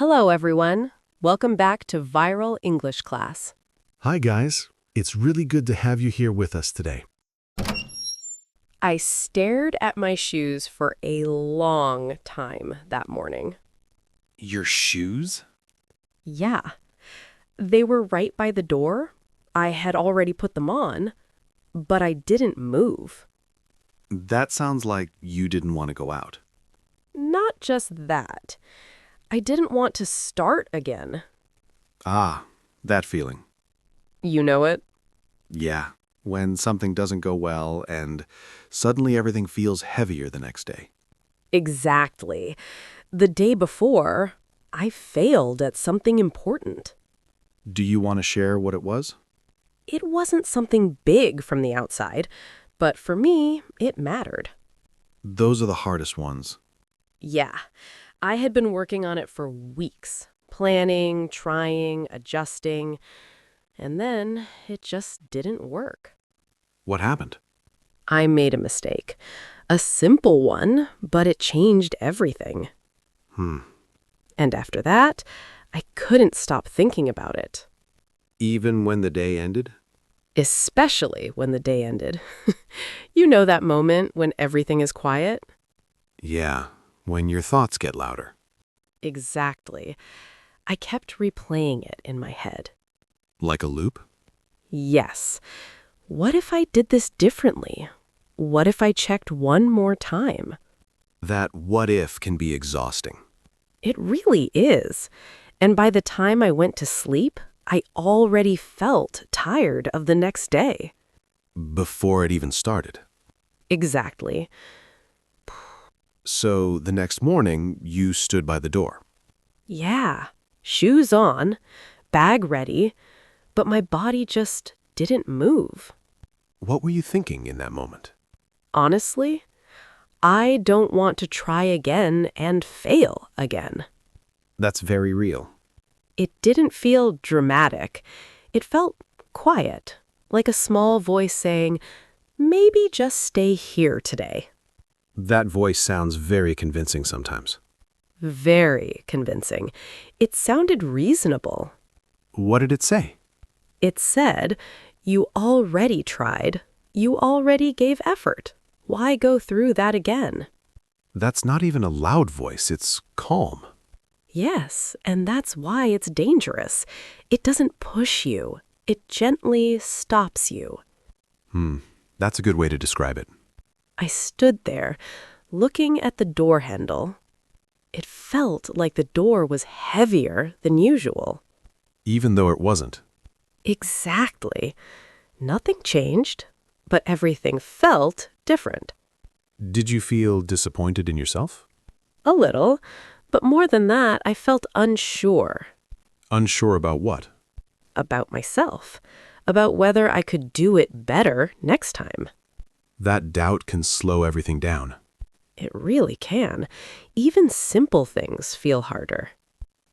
Hello, everyone. Welcome back to Viral English Class. Hi, guys. It's really good to have you here with us today. I stared at my shoes for a long time that morning. Your shoes? Yeah, they were right by the door. I had already put them on, but I didn't move. That sounds like you didn't want to go out. Not just that. I didn't want to start again. Ah, that feeling. You know it? Yeah, when something doesn't go well and suddenly everything feels heavier the next day. Exactly. The day before, I failed at something important. Do you want to share what it was? It wasn't something big from the outside, but for me, it mattered. Those are the hardest ones. Yeah, I had been working on it for weeks, planning, trying, adjusting, and then it just didn't work. What happened? I made a mistake. A simple one, but it changed everything. And after that, I couldn't stop thinking about it. Even when the day ended? Especially when the day ended. You know that moment when everything is quiet? Yeah, when your thoughts get louder. Exactly. I kept replaying it in my head. Like a loop? Yes. What if I did this differently? What if I checked one more time? That what if can be exhausting. It really is. And by the time I went to sleep, I already felt tired of the next day. Before it even started. Exactly. So the next morning, you stood by the door. Yeah. Shoes on, bag ready, but my body just didn't move. What were you thinking in that moment? Honestly, I don't want to try again and fail again. That's very real. It didn't feel dramatic. It felt quiet, like a small voice saying, maybe just stay here today. That voice sounds very convincing sometimes. Very convincing. It sounded reasonable. What did it say? It said, you already tried. You already gave effort. Why go through that again? That's not even a loud voice, it's calm. Yes, and that's why it's dangerous. It doesn't push you. It gently stops you. That's a good way to describe it. I stood there, looking at the door handle. It felt like the door was heavier than usual. Even though it wasn't. Exactly. Nothing changed, but everything felt different. Did you feel disappointed in yourself? A little, but more than that, I felt unsure Unsure about what? about myself, about whether I could do it better next time. That doubt can slow everything down. It really can. Even simple things feel harder.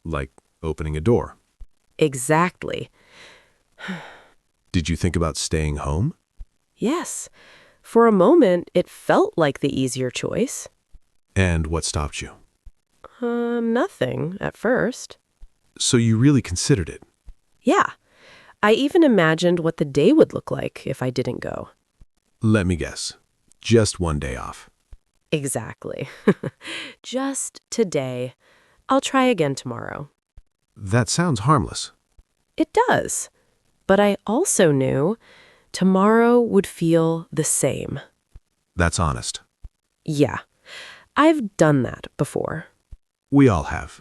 Like opening a door. Exactly. Did you think about staying home? Yes. For a moment, it felt like the easier choice. And what stopped you? Nothing at first. So you really considered it. Yeah. I even imagined what the day would look like if I didn't go. Let me guess. Just one day off. Exactly. Just today. I'll try again tomorrow. That sounds harmless. It does. But I also knew tomorrow would feel the same. That's honest. Yeah. I've done that before. We all have.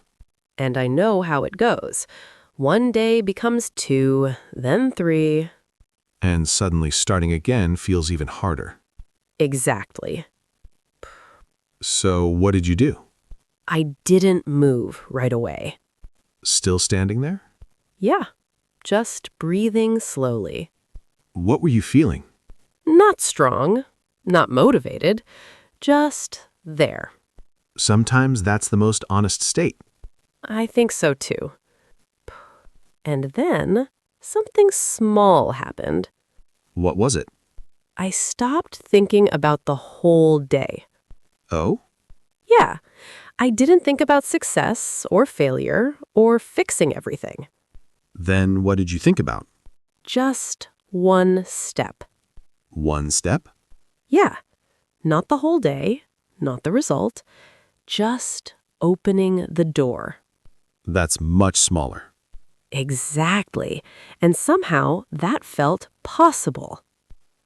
And I know how it goes. One day becomes 2, then 3. And suddenly starting again feels even harder. Exactly. So what did you do? I didn't move right away. Still standing there? Yeah. Just breathing slowly. What were you feeling? Not strong, not motivated, just there. Sometimes that's the most honest state. I think so too. And then something small happened. What was it? I stopped thinking about the whole day. Oh? Yeah, I didn't think about success or failure or fixing everything. Then what did you think about? Just one step. One step? Yeah, not the whole day, not the result, just opening the door. That's much smaller. Exactly. And somehow that felt possible.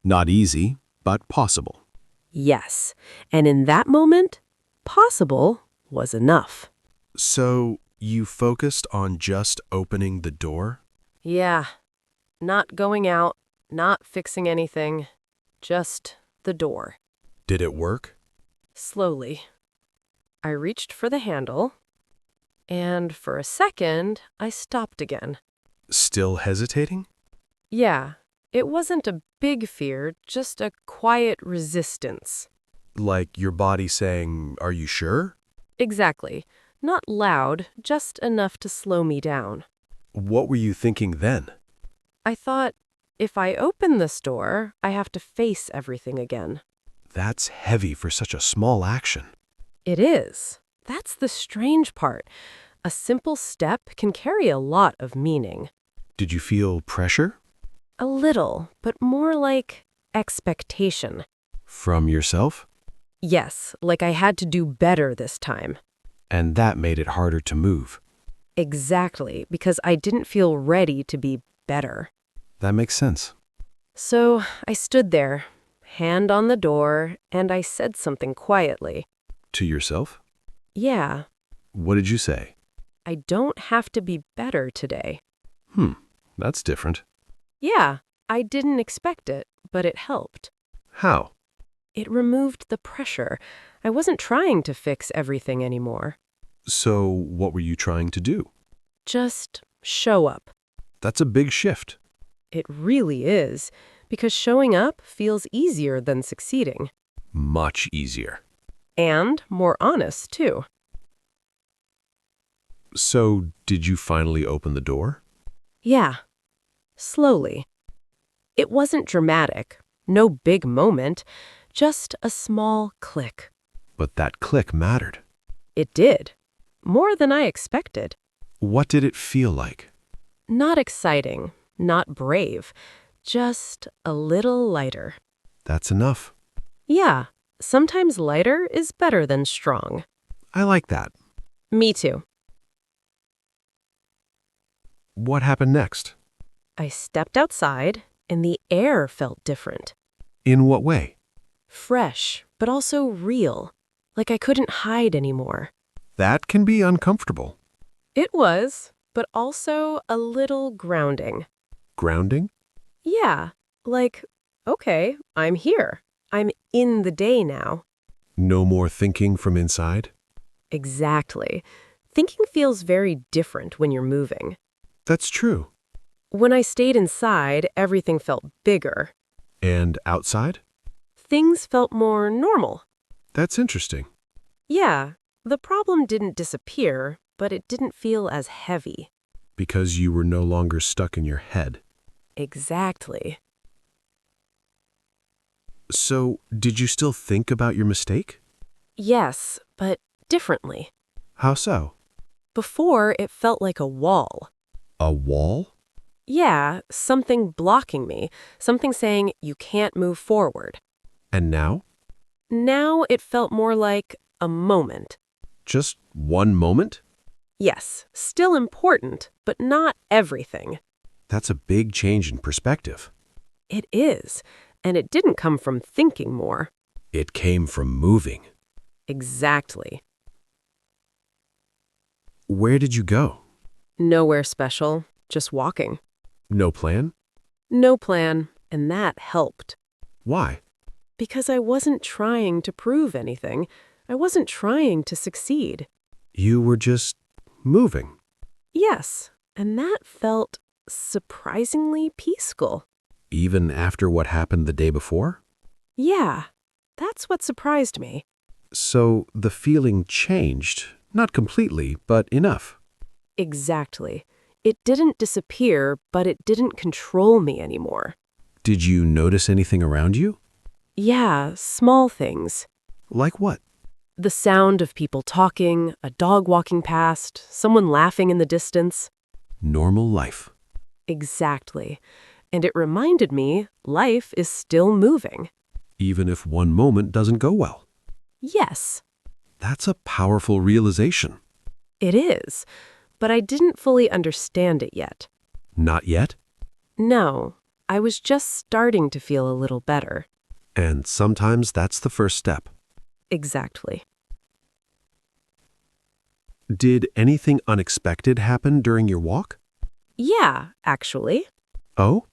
Not easy, but possible. Yes. And in that moment, possible was enough. So, you focused on just opening the door? Yeah. Not going out, not fixing anything, just the door. Did it work? Slowly. I reached for the handle, and for a second, I stopped again. Still hesitating? Yeah, it wasn't a big fear, just a quiet resistance. Like your body saying, "Are you sure?" Exactly. Not loud, just enough to slow me down. What were you thinking then? I thought, if I open this door, I have to face everything again. That's heavy for such a small action. It is. That's the strange part. A simple step can carry a lot of meaning. Did you feel pressure? A little, but more like expectation. From yourself? Yes, like I had to do better this time. And that made it harder to move. Exactly, because I didn't feel ready to be better. That makes sense. So I stood there, hand on the door, and I said something quietly. To yourself? Yeah, What did you say? I don't have to be better today. That's different. Yeah, I didn't expect it, but it helped. How? It removed the pressure. I wasn't trying to fix everything anymore. So, what were you trying to do? Just show up. That's a big shift. It really is, because showing up feels easier than succeeding. Much easier. And more honest, too. So, did you finally open the door? Yeah. Slowly. It wasn't dramatic. No big moment. Just a small click. But that click mattered. It did. More than I expected. What did it feel like? Not exciting. Not brave. Just a little lighter. That's enough. Yeah. Sometimes lighter is better than strong. I like that. Me too. What happened next? I stepped outside, and the air felt different. In what way? Fresh, but also real. Like I couldn't hide anymore. That can be uncomfortable. It was, but also a little grounding. Grounding? Yeah, like, okay, I'm here. I'm in the day now. No more thinking from inside? Exactly. Thinking feels very different when you're moving. That's true. When I stayed inside, everything felt bigger. And outside? Things felt more normal. That's interesting. Yeah, the problem didn't disappear, but it didn't feel as heavy. Because you were no longer stuck in your head. Exactly. So, did you still think about your mistake? Yes, but differently. How so? Before, it felt like a wall. A wall? Yeah, something blocking me, something saying you can't move forward. And now? Now it felt more like a moment. Just one moment? Yes, still important, but not everything. That's a big change in perspective. It is, and it didn't come from thinking more. It came from moving. Exactly. Where did you go? Nowhere special, just walking. No plan? No plan, and that helped. Why? Because I wasn't trying to prove anything. I wasn't trying to succeed. You were just moving. Yes, and that felt surprisingly peaceful. Even after what happened the day before? Yeah, that's what surprised me. So the feeling changed, not completely, but enough. Exactly. It didn't disappear, but it didn't control me anymore. Did you notice anything around you? Yeah, small things. Like what? The sound of people talking, a dog walking past, someone laughing in the distance. Normal life. Exactly. And it reminded me life is still moving. Even if one moment doesn't go well. Yes, That's a powerful realization. it is. But I didn't fully understand it yet. Not yet. No, I was just starting to feel a little better. And sometimes that's the first step. Exactly. Did anything unexpected happen during your walk? Yeah, actually. Oh?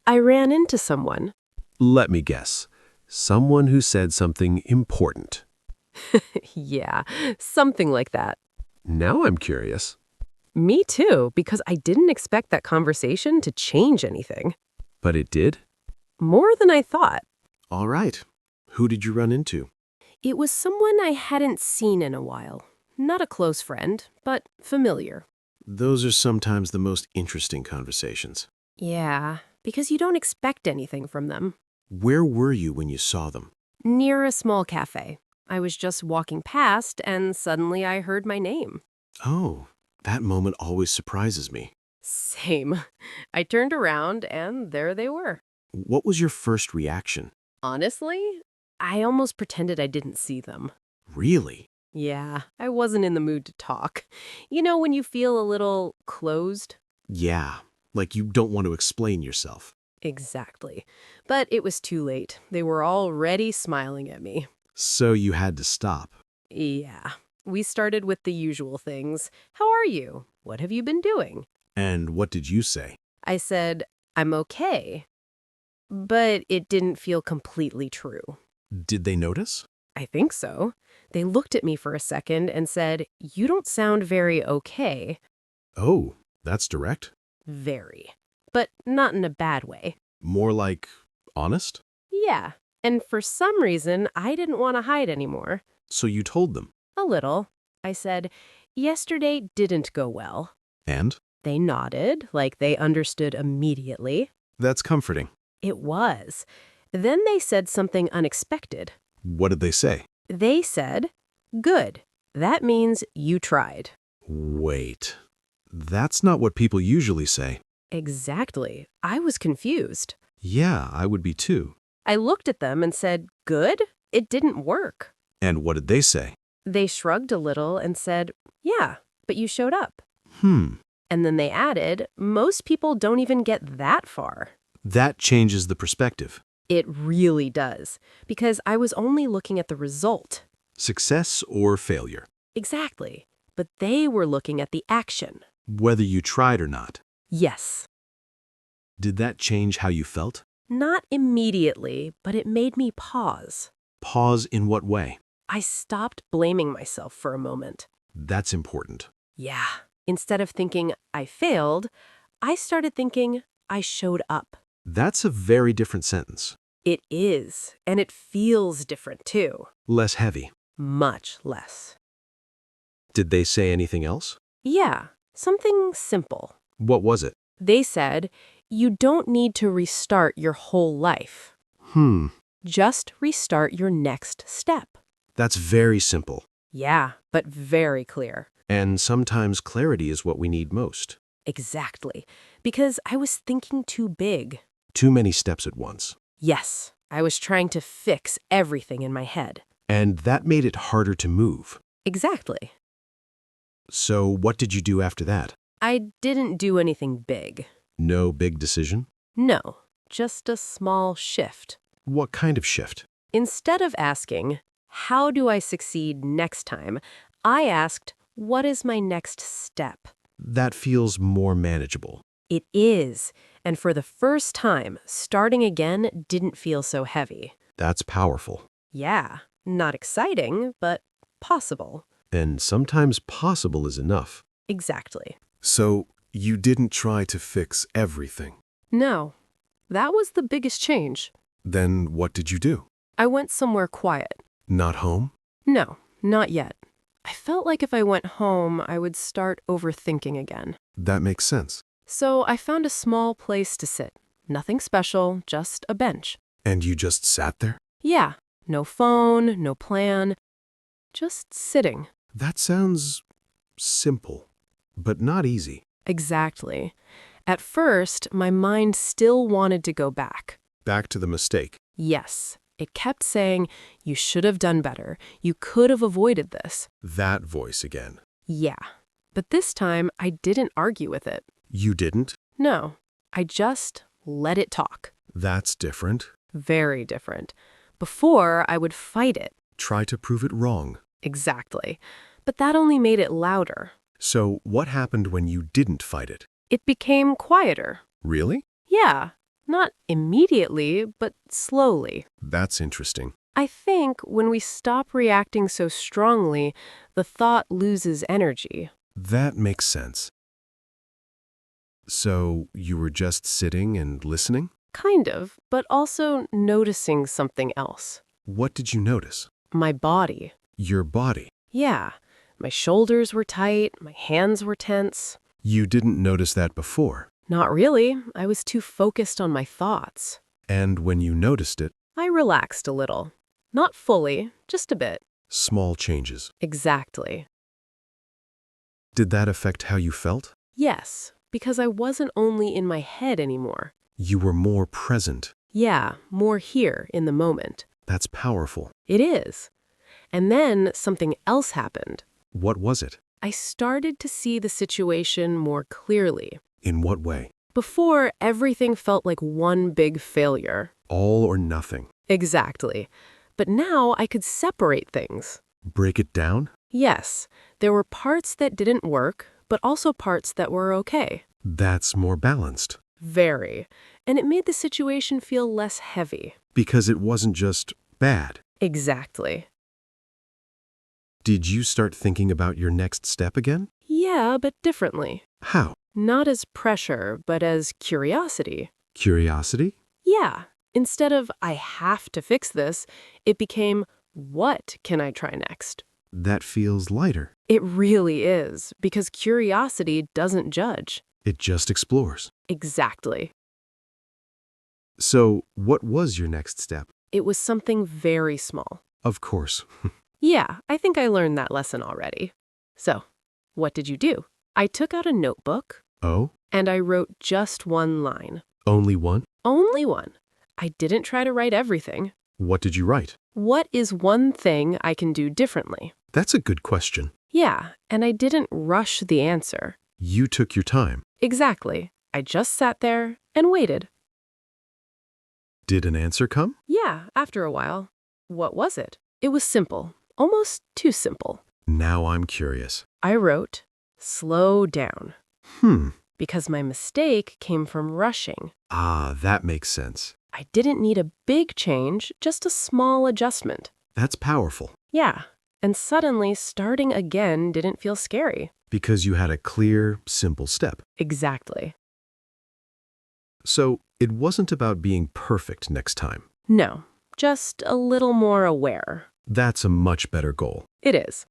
I ran into someone. Let me guess. Someone who said something important. Yeah, something like that. Now I'm curious. Me too, because I didn't expect that conversation to change anything. But it did? More than I thought. All right. Who did you run into? It was someone I hadn't seen in a while. Not a close friend, but familiar. Those are sometimes the most interesting conversations. Yeah, because you don't expect anything from them. Where were you when you saw them? Near a small cafe. I was just walking past, and suddenly I heard my name. Oh, that moment always surprises me. Same. I turned around, and there they were. What was your first reaction? Honestly, I almost pretended I didn't see them. Really? Yeah, I wasn't in the mood to talk. You know, when you feel a little closed? Yeah, like you don't want to explain yourself. Exactly. But it was too late. They were already smiling at me. So you had to stop. Yeah. We started with the usual things. How are you? What have you been doing? And what did you say? I said, I'm okay. But it didn't feel completely true. Did they notice? I think so. They looked at me for a second and said, You don't sound very okay. Oh, that's direct. Very. But not in a bad way. More like honest? Yeah. And for some reason, I didn't want to hide anymore. So you told them. A little. I said, Yesterday didn't go well. And? They nodded, like they understood immediately. That's comforting. It was. Then they said something unexpected. What did they say? They said, Good. That means you tried. Wait. That's not what people usually say. Exactly. I was confused. Yeah, I would be too. I looked at them and said, Good? It didn't work. And what did they say? They shrugged a little and said, Yeah, but you showed up. Hmm. And then they added, Most people don't even get that far. That changes the perspective. It really does, because I was only looking at the result. Success or failure. Exactly. But they were looking at the action. Whether you tried or not. Yes. Did that change how you felt? Not immediately, but it made me pause. Pause in what way? I stopped blaming myself for a moment. That's important. Yeah. Instead of thinking I failed, I started thinking I showed up. That's a very different sentence. It is, and it feels different too. Less heavy. Much less. Did they say anything else? Yeah, something simple. What was it? They said, you don't need to restart your whole life. Just restart your next step. That's very simple. Yeah, but very clear. And sometimes clarity is what we need most. Exactly. Because I was thinking too big. Too many steps at once. Yes, I was trying to fix everything in my head. And that made it harder to move. Exactly. So what did you do after that? I didn't do anything big. No big decision? No, just a small shift. What kind of shift? Instead of asking, how do I succeed next time, I asked, what is my next step? That feels more manageable. It is. And for the first time, starting again didn't feel so heavy. That's powerful. Yeah, not exciting, but possible. And sometimes possible is enough. Exactly. So you didn't try to fix everything. No, that was the biggest change. Then what did you do? I went somewhere quiet. Not home? No, not yet. I felt like if I went home, I would start overthinking again. That makes sense. So I found a small place to sit. Nothing special, just a bench. And you just sat there? Yeah, no phone, no plan. just sitting. That sounds simple, but not easy. Exactly. At first, my mind still wanted to go back. Back to the mistake. Yes, it kept saying, you should have done better. You could have avoided this. That voice again. Yeah, but this time I didn't argue with it. You didn't? No, I just let it talk. That's different. Very different. Before, I would fight it. Try to prove it wrong. Exactly. But that only made it louder. So what happened when you didn't fight it? It became quieter. Really? Yeah, not immediately, but slowly. That's interesting. I think when we stop reacting so strongly, the thought loses energy. That makes sense. So you were just sitting and listening? Kind of, but also noticing something else. What did you notice? My body. Your body. Yeah, my shoulders were tight, my hands were tense. You didn't notice that before. Not really. I was too focused on my thoughts. And when you noticed it, I relaxed a little. Not fully, just a bit. small changes. Exactly. Did that affect how you felt? Yes, because I wasn't only in my head anymore. You were more present. Yeah, more here in the moment. That's powerful. It is. And then something else happened. What was it? I started to see the situation more clearly. In what way? Before, everything felt like one big failure. All or nothing. Exactly. But now I could separate things. Break it down? Yes, there were parts that didn't work, but also parts that were okay. That's more balanced. Very. And it made the situation feel less heavy. Because it wasn't just bad. Exactly. Did you start thinking about your next step again? Yeah, but differently. How? Not as pressure, but as curiosity. Curiosity? Yeah. Instead of, I have to fix this, it became, what can I try next? That feels lighter. It really is, because curiosity doesn't judge. It just explores. Exactly. So, what was your next step? It was something very small. Of course. Yeah, I think I learned that lesson already. So, what did you do? I took out a notebook, Oh? and I wrote just one line. Only one? Only one. I didn't try to write everything. What did you write? What is one thing I can do differently? That's a good question. Yeah, and I didn't rush the answer. You took your time. Exactly. I just sat there and waited. Did an answer come? Yeah, after a while. What was it? It was simple. Almost too simple. Now I'm curious. I wrote, slow down. Hmm. Because my mistake came from rushing. Ah, that makes sense. I didn't need a big change, just a small adjustment. That's powerful. Yeah, and suddenly starting again didn't feel scary. Because you had a clear, simple step. Exactly. So, it wasn't about being perfect next time. No, just a little more aware. That's a much better goal. It is.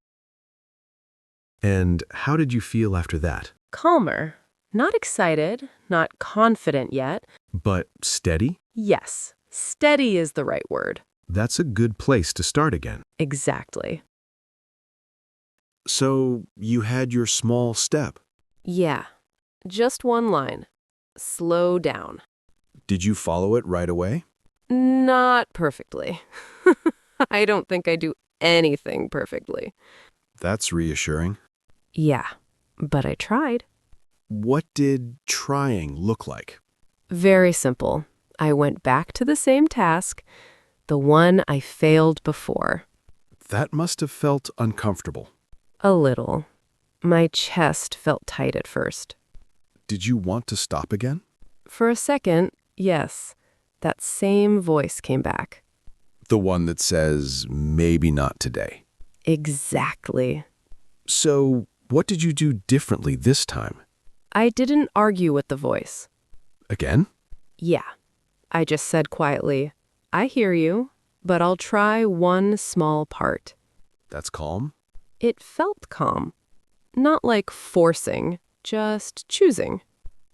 And how did you feel after that? Calmer. Not excited, not confident yet. But steady? Yes, steady is the right word. That's a good place to start again. Exactly. So you had your small step. Yeah, just one line. Slow down. Did you follow it right away? Not perfectly. I don't think I do anything perfectly. That's reassuring. Yeah, but I tried. What did trying look like? Very simple. I went back to the same task, the one I failed before. That must have felt uncomfortable. A little. My chest felt tight at first. Did you want to stop again? For a second, yes. That same voice came back. The one that says, maybe not today. Exactly. So what did you do differently this time? I didn't argue with the voice. Again? Yeah. I just said quietly, I hear you, but I'll try one small part. That's calm. It felt calm. Not like forcing, just choosing.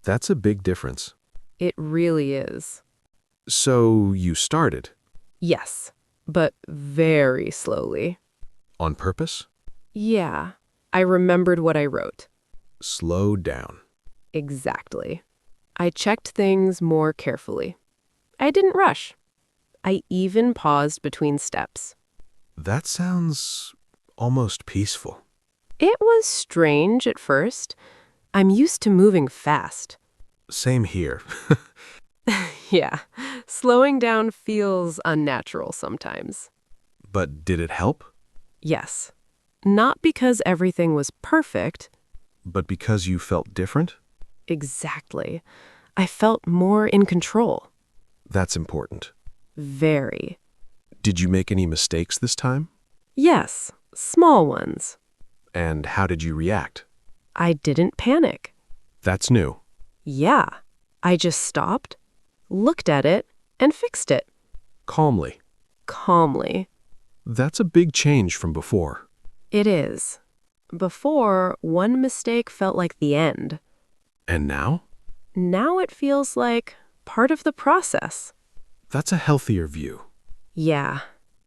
That's a big difference. It really is. So you started. Yes, but very slowly. On purpose? Yeah, I remembered what I wrote. Slow down. Exactly. I checked things more carefully. I didn't rush. I even paused between steps. That sounds almost peaceful. It was strange at first. I'm used to moving fast. Same here. Yeah, slowing down feels unnatural sometimes. But did it help? Yes. Not because everything was perfect. But because you felt different? Exactly. I felt more in control. That's important. Very. Did you make any mistakes this time? Yes, small ones. And how did you react? I didn't panic. That's new. Yeah, I just stopped, looked at it, and fixed it. Calmly. Calmly. That's a big change from before. It is. Before, one mistake felt like the end. And now? Now it feels like part of the process. That's a healthier view. Yeah,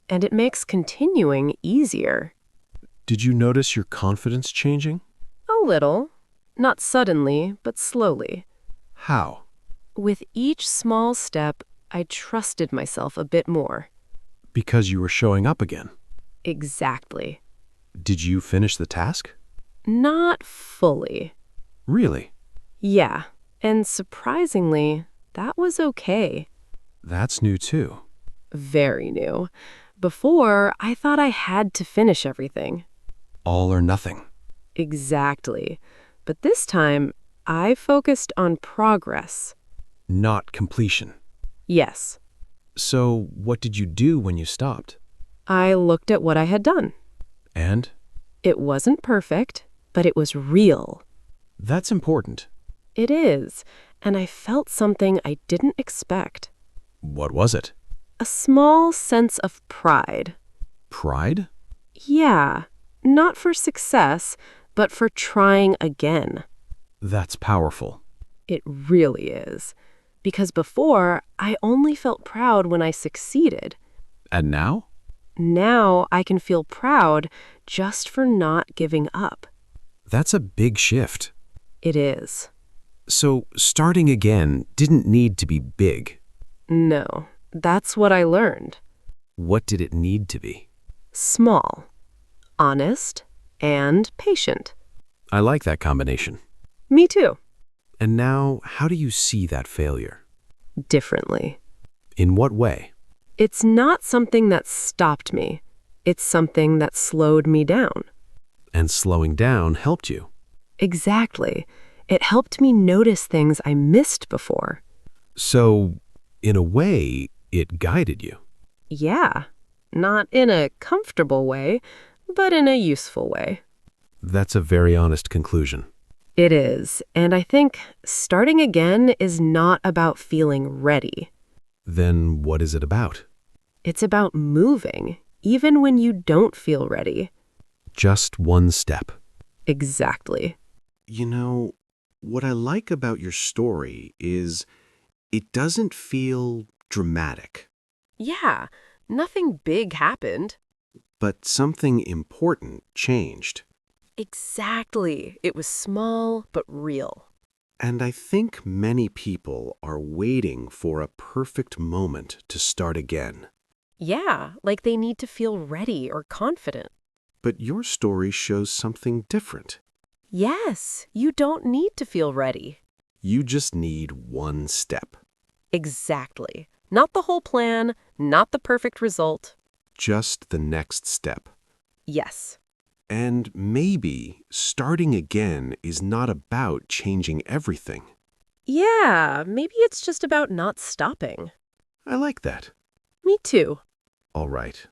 and it makes continuing easier. Did you notice your confidence changing? A little. Not suddenly, but slowly. How? With each small step, I trusted myself a bit more. Because you were showing up again. Exactly. Did you finish the task? Not fully. Really? Yeah, and surprisingly, that was okay. That's new too. Very new. Before, I thought I had to finish everything. All or nothing. Exactly. But this time, I focused on progress. Not completion. Yes. So, what did you do when you stopped? I looked at what I had done. And? It wasn't perfect, but it was real. That's important. It is, and I felt something I didn't expect. What was it? A small sense of pride. Pride? Yeah, not for success, but for trying again. That's powerful. It really is. Because before, I only felt proud when I succeeded. And now? Now I can feel proud just for not giving up. That's a big shift. It is. So, starting again didn't need to be big. No, that's what I learned. What did it need to be? Small, honest, and patient. I like that combination. Me too. And now, how do you see that failure? Differently. In what way? It's not something that stopped me. It's something that slowed me down. And slowing down helped you. Exactly. It helped me notice things I missed before. So, in a way, it guided you. Yeah. Not in a comfortable way, but in a useful way. That's a very honest conclusion. It is, and I think starting again is not about feeling ready. Then what is it about? It's about moving, even when you don't feel ready. Just one step. Exactly. You know, what I like about your story is it doesn't feel dramatic, Yeah, nothing big happened. but something important changed. Exactly. It was small, but real. And I think many people are waiting for a perfect moment to start again. Yeah, like they need to feel ready or confident. But your story shows something different. Yes, you don't need to feel ready. You just need one step. Exactly. Not the whole plan, not the perfect result. Just the next step. Yes. And maybe starting again is not about changing everything. Yeah, maybe it's just about not stopping. I like that. Me too. All right.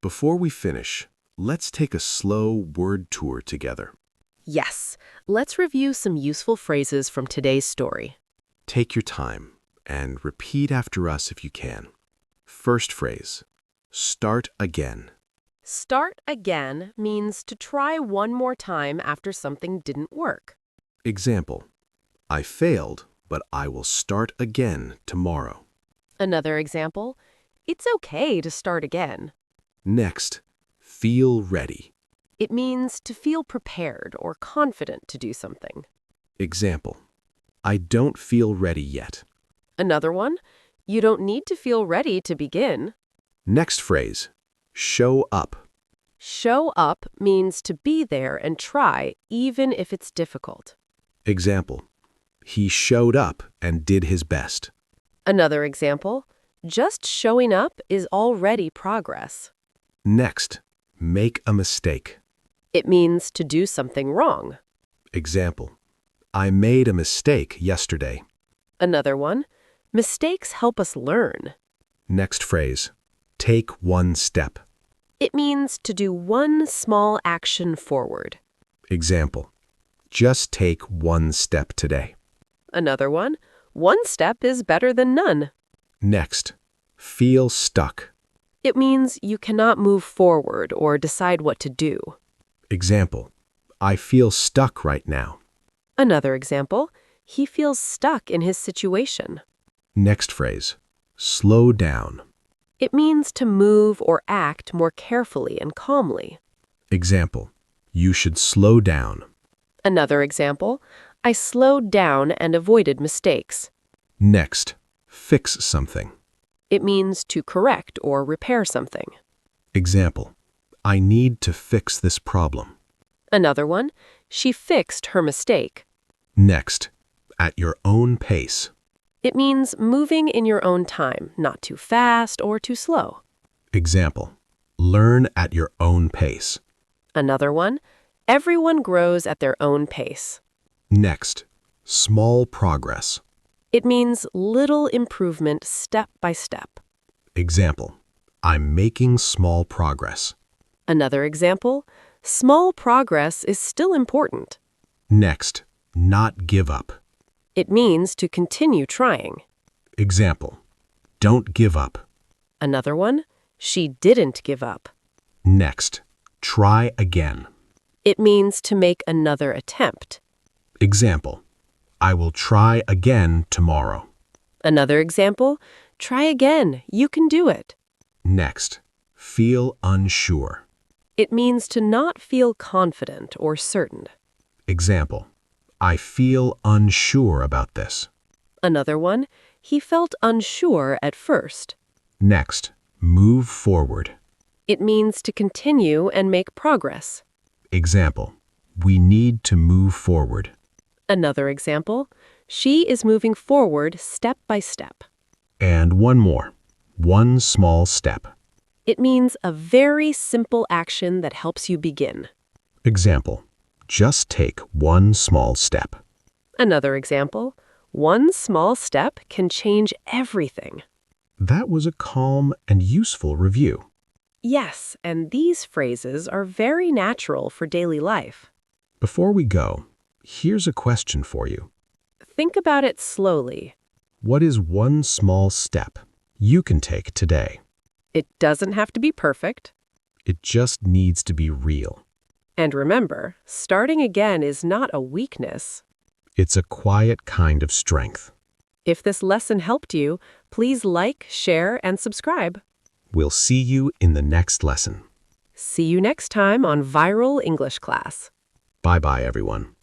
Before we finish, let's take a slow word tour together. Yes, let's review some useful phrases from today's story. Take your time and repeat after us if you can. First phrase, start again. Start again means to try one more time after something didn't work. Example, I failed, but I will start again tomorrow. Another example, it's okay to start again. Next, feel ready. It means to feel prepared or confident to do something. Example, I don't feel ready yet. Another one, you don't need to feel ready to begin. Next phrase, show up. Show up means to be there and try, even if it's difficult. Example, he showed up and did his best. Another example, just showing up is already progress. Next, make a mistake. It means to do something wrong. Example, I made a mistake yesterday. Another one, mistakes help us learn. Next phrase, take one step. It means to do one small action forward. Example, just take one step today. Another one step is better than none. Next, feel stuck. It means you cannot move forward or decide what to do. Example, I feel stuck right now. Another example, he feels stuck in his situation. Next phrase, slow down. It means to move or act more carefully and calmly. Example, you should slow down. Another example, I slowed down and avoided mistakes. Next, fix something. It means to correct or repair something. Example, I need to fix this problem. Another one, she fixed her mistake. Next, at your own pace. It means moving in your own time, not too fast or too slow. Example, learn at your own pace. Another one, everyone grows at their own pace. Next, small progress. It means little improvement step by step. Example, I'm making small progress. Another example, small progress is still important. Next, not give up. It means to continue trying. Example, don't give up. Another one, she didn't give up. Next, try again. It means to make another attempt. Example, I will try again tomorrow. Another example, try again, you can do it. Next, feel unsure. It means to not feel confident or certain. Example, I feel unsure about this. Another one, he felt unsure at first. Next, move forward. It means to continue and make progress. Example, we need to move forward. Another example, she is moving forward step by step. And one more, one small step. It means a very simple action that helps you begin. Example, just take one small step. Another example, one small step can change everything. That was a calm and useful review. Yes, and these phrases are very natural for daily life. Before we go, here's a question for you. Think about it slowly. What is one small step you can take today? It doesn't have to be perfect. It just needs to be real. And remember, starting again is not a weakness. It's a quiet kind of strength. If this lesson helped you, please like, share, and subscribe. We'll see you in the next lesson. See you next time on Viral English Class. Bye-bye, everyone.